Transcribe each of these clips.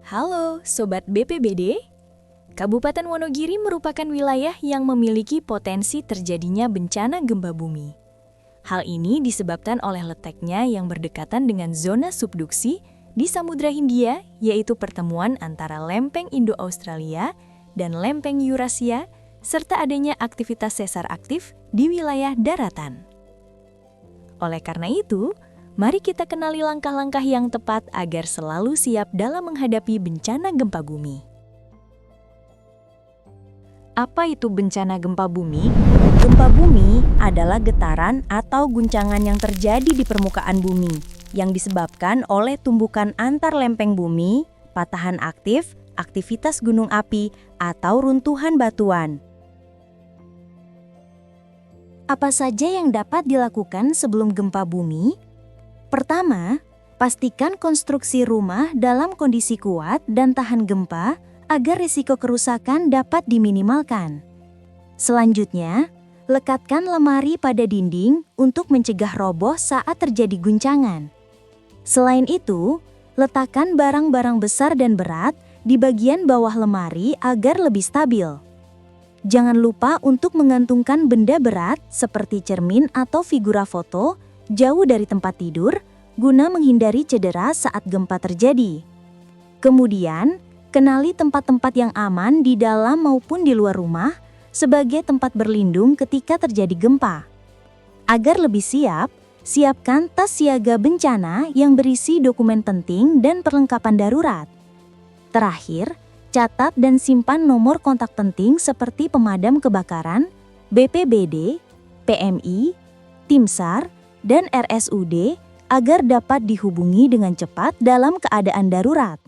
Halo Sobat BPBD, Kabupaten Wonogiri merupakan wilayah yang memiliki potensi terjadinya bencana gempa bumi. Hal ini disebabkan oleh letaknya yang berdekatan dengan zona subduksi di Samudra Hindia, yaitu pertemuan antara lempeng Indo-Australia dan lempeng Eurasia, serta adanya aktivitas sesar aktif di wilayah daratan. Oleh karena itu, mari kita kenali langkah-langkah yang tepat agar selalu siap dalam menghadapi bencana gempa bumi. Apa itu bencana gempa bumi? Gempa bumi adalah getaran atau guncangan yang terjadi di permukaan bumi yang disebabkan oleh tumbukan antar lempeng bumi, patahan aktif, aktivitas gunung api, atau runtuhan batuan. Apa saja yang dapat dilakukan sebelum gempa bumi? Pertama, pastikan konstruksi rumah dalam kondisi kuat dan tahan gempa agar risiko kerusakan dapat diminimalkan. Selanjutnya, lekatkan lemari pada dinding untuk mencegah roboh saat terjadi guncangan. Selain itu, letakkan barang-barang besar dan berat di bagian bawah lemari agar lebih stabil. Jangan lupa untuk mengantungkan benda berat seperti cermin atau figura foto jauh dari tempat tidur, guna menghindari cedera saat gempa terjadi. Kemudian, kenali tempat-tempat yang aman di dalam maupun di luar rumah sebagai tempat berlindung ketika terjadi gempa. Agar lebih siap, siapkan tas siaga bencana yang berisi dokumen penting dan perlengkapan darurat. Terakhir, catat dan simpan nomor kontak penting seperti pemadam kebakaran, BPBD, PMI, Tim SAR, dan RSUD agar dapat dihubungi dengan cepat dalam keadaan darurat.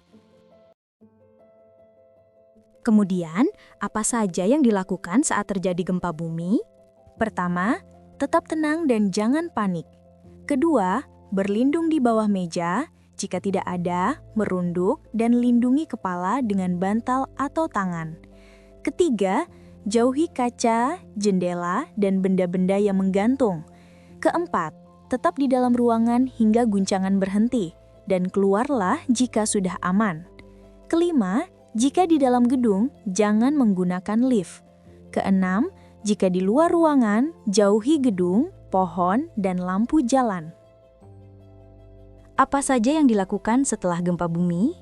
Kemudian, apa saja yang dilakukan saat terjadi gempa bumi? Pertama, tetap tenang dan jangan panik. Kedua, berlindung di bawah meja. Jika tidak ada, merunduk dan lindungi kepala dengan bantal atau tangan. Ketiga, jauhi kaca, jendela, dan benda-benda yang menggantung. Keempat, tetap di dalam ruangan hingga guncangan berhenti, dan keluarlah jika sudah aman. Kelima, jika di dalam gedung, jangan menggunakan lift. Keenam, jika di luar ruangan, jauhi gedung, pohon, dan lampu jalan. Apa saja yang dilakukan setelah gempa bumi?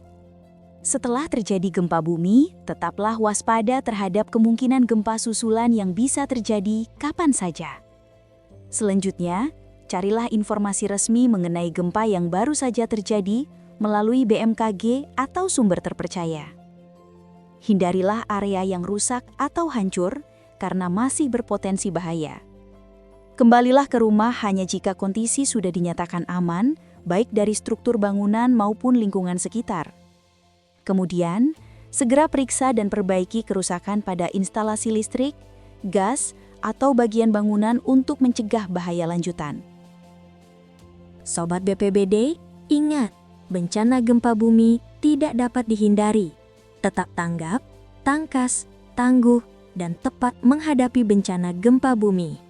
Setelah terjadi gempa bumi, tetaplah waspada terhadap kemungkinan gempa susulan yang bisa terjadi kapan saja. Selanjutnya, carilah informasi resmi mengenai gempa yang baru saja terjadi melalui BMKG atau sumber terpercaya. Hindarilah area yang rusak atau hancur karena masih berpotensi bahaya. Kembalilah ke rumah hanya jika kondisi sudah dinyatakan aman, baik dari struktur bangunan maupun lingkungan sekitar. Kemudian, segera periksa dan perbaiki kerusakan pada instalasi listrik, gas, atau bagian bangunan untuk mencegah bahaya lanjutan. Sobat BPBD, ingat, bencana gempa bumi tidak dapat dihindari. Tetap tanggap, tangkas, tangguh, dan tepat menghadapi bencana gempa bumi.